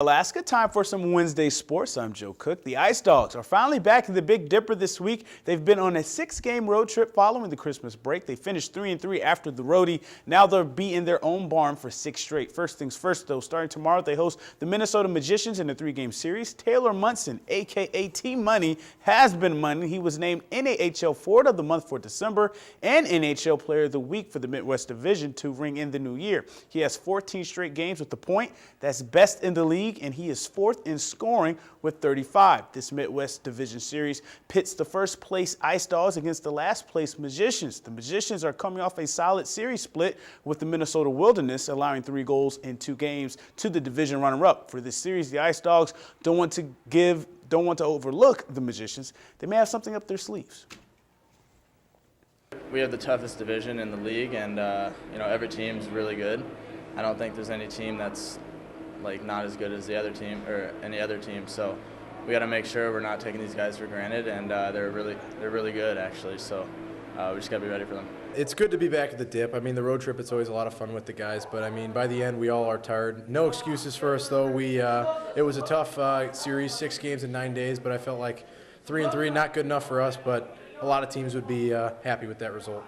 Alaska, time for some Wednesday sports. I'm Joe Cook. The Ice Dogs are finally back in the Big Dipper this week. They've been on a 6-game road trip following the Christmas break. They finished 3-3 after the roadie. Now they'll be in their own barn for 6 straight. First things first, though, starting tomorrow, they host the Minnesota Magicians in a 3-game series. Taylor Munson, a.k.a. T-Money, has been money. He was named NAHL Forward of the Month for December and NHL Player of the Week for the Midwest Division to ring in the new year. He has 14 straight games with the point. That's best in the league, and he is 4th in scoring with 35. This Midwest Division Series pits the first place Ice Dogs against the last place Magicians. The Magicians are coming off a solid series split with the Minnesota Wilderness, allowing 3 goals in 2 games to the division runner-up. For this series, the Ice Dogs don't want to overlook the Magicians. They may have something up their sleeves. We have the toughest division in the league, and every team's really good. I don't think there's any team that's not as good as the other team or any other team. So we got to make sure we're not taking these guys for granted, and they're really good actually. So we just got to be ready for them. It's good to be back at the Dip. I mean, the road trip, it's always a lot of fun with the guys, but I mean, by the end, we all are tired. No excuses for us though. It was a tough series, 6 games in 9 days, but I felt like 3-3 not good enough for us, but a lot of teams would be happy with that result.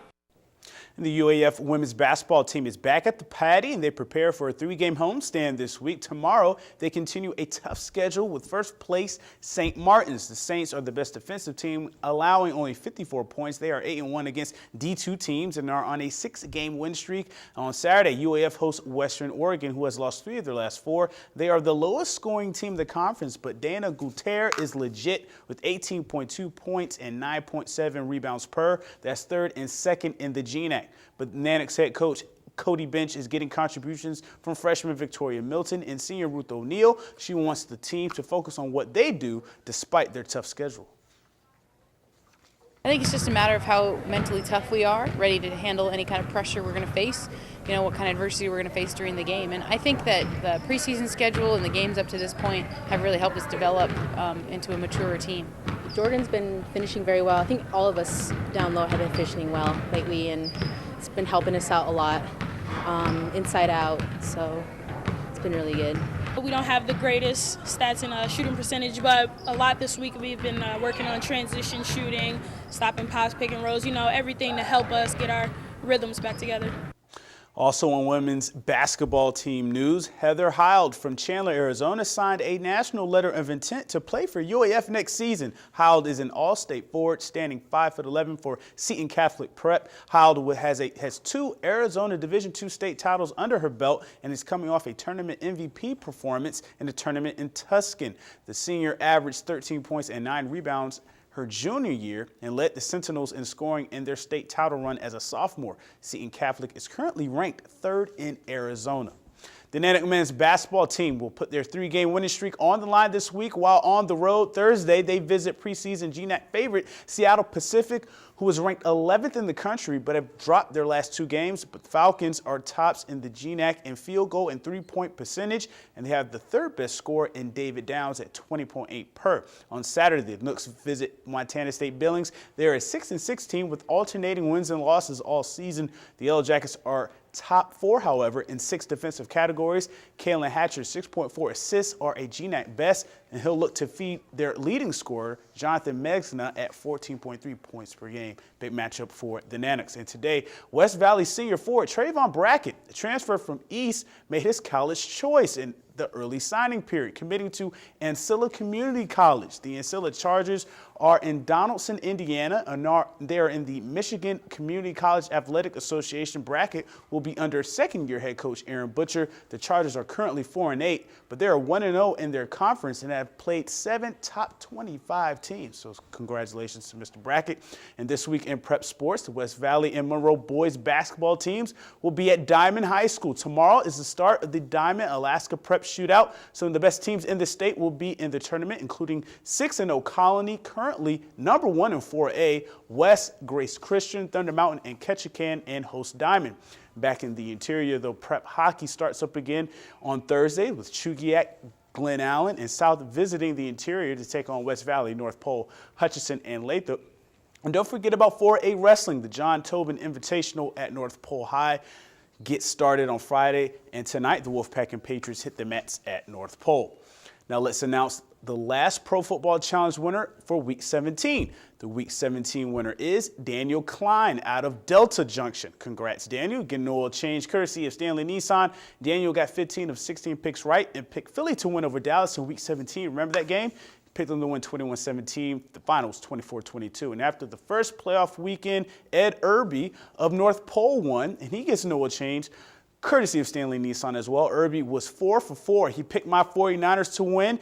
The UAF women's basketball team is back at the Patty, and they prepare for a 3-game homestand this week. Tomorrow, they continue a tough schedule with first place St. Martin's. The Saints are the best defensive team, allowing only 54 points. They are 8-1 against D2 teams and are on a 6-game win streak. On Saturday, UAF hosts Western Oregon, who has lost 3 of their last 4. They are the lowest scoring team in the conference, but Dana Guterre is legit with 18.2 points and 9.7 rebounds per. That's 3rd and 2nd in the GNAC. But Nanook's head coach Cody Bench is getting contributions from freshman Victoria Milton and senior Ruth O'Neill. She wants the team to focus on what they do despite their tough schedule. I think it's just a matter of how mentally tough we are, ready to handle any kind of pressure we're going to face, what kind of adversity we're going to face during the game. And I think that the preseason schedule and the games up to this point have really helped us develop into a maturer team. Jordan's been finishing very well. I think all of us down low have been finishing well lately, and it's been helping us out a lot, inside out, so it's been really good. We don't have the greatest stats in shooting percentage, but a lot this week we've been working on transition shooting, stopping pops, pick and rolls, everything to help us get our rhythms back together. Also on women's basketball team news, Heather Hild from Chandler, Arizona signed a national letter of intent to play for UAF next season. Hild is an all-state forward, standing 5'11" for Seton Catholic Prep. Hild has 2 Arizona Division II state titles under her belt and is coming off a tournament MVP performance in the tournament in Tucson. The senior averaged 13 points and 9 rebounds her junior year and led the Sentinels in scoring in their state title run as a sophomore. Seton Catholic is currently ranked 3rd in Arizona. The Nanook men's basketball team will put their 3-game winning streak on the line this week while on the road. Thursday, they visit preseason GNAC favorite Seattle Pacific, who is ranked 11th in the country but have dropped their last 2 games. But the Falcons are tops in the GNAC in field goal and 3-point percentage, and they have the 3rd best scorer in David Downs at 20.8 per. On Saturday, the Nooks visit Montana State Billings. They are a 6-6 team with alternating wins and losses all season. The Yellow Jackets are top 4, however, in 6 defensive categories. Kalen Hatcher's 6.4 assists are a GNAC best, and he'll look to feed their leading scorer, Jonathan Megsna, at 14.3 points per game. Big matchup for the Nanooks. And today, West Valley senior forward Trayvon Brackett, the transfer from East, made his college choice in the early signing period, committing to Ancilla Community College. The Ancilla Chargers are in Donaldson, Indiana, and they are in the Michigan Community College Athletic Association. Brackett will be under 2nd-year head coach Aaron Butcher. The Chargers are currently 4-8, but they are 1-0 in their conference and have played 7 top 25 teams. So congratulations to Mr. Brackett. And this week in prep sports, the West Valley and Monroe boys basketball teams will be at Diamond High School. Tomorrow is the start of the Diamond Alaska Prep Shootout. Some of the best teams in the state will be in the tournament, including 6-0 Colony, currently number 1 in 4A, West, Grace Christian, Thunder Mountain, and Ketchikan, and host Diamond. Back in the interior, though, prep hockey starts up again on Thursday with Chugiak, Glen Allen, and South visiting the interior to take on West Valley, North Pole, Hutchinson, and Lathrop. And don't forget about 4A wrestling, the John Tobin Invitational at North Pole High. get started on Friday, and tonight the Wolfpack and Patriots hit the mats at North Pole. Now let's announce the last Pro Football Challenge winner for Week 17. The Week 17 winner is Daniel Klein out of Delta Junction. Congrats, Daniel. Getting an oil change courtesy of Stanley Nissan. Daniel got 15 of 16 picks right and picked Philly to win over Dallas in Week 17. Remember that game? Picked them to win 21-17. The finals 24-22. And after the first playoff weekend, Ed Irby of North Pole won, and he gets an oil change courtesy of Stanley Nissan as well. Irby was 4 for 4. He picked my 49ers to win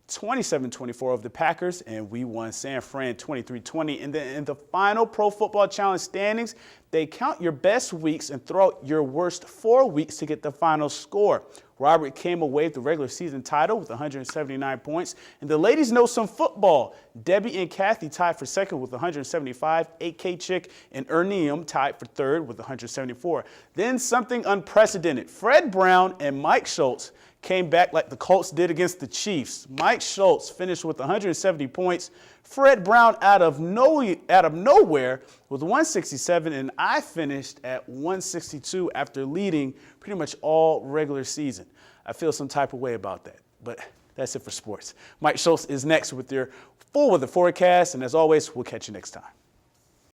27-24 of the Packers, and we won San Fran 23-20. And then in the final Pro Football Challenge standings, they count your best weeks and throw out your worst 4 weeks to get the final score. Robert came away with the regular season title with 179 points. And the ladies know some football. Debbie and Kathy tied for second with 175. AK Chick and Ernium tied for third with 174. Then something unprecedented. Fred Brown and Mike Schultz came back like the Colts did against the Chiefs. Mike Schultz finished with 170 points. Fred Brown out of nowhere with 167, and I finished at 162 after leading pretty much all regular season. I feel some type of way about that, but that's it for sports. Mike Schultz is next with your full weather forecast, and as always, we'll catch you next time.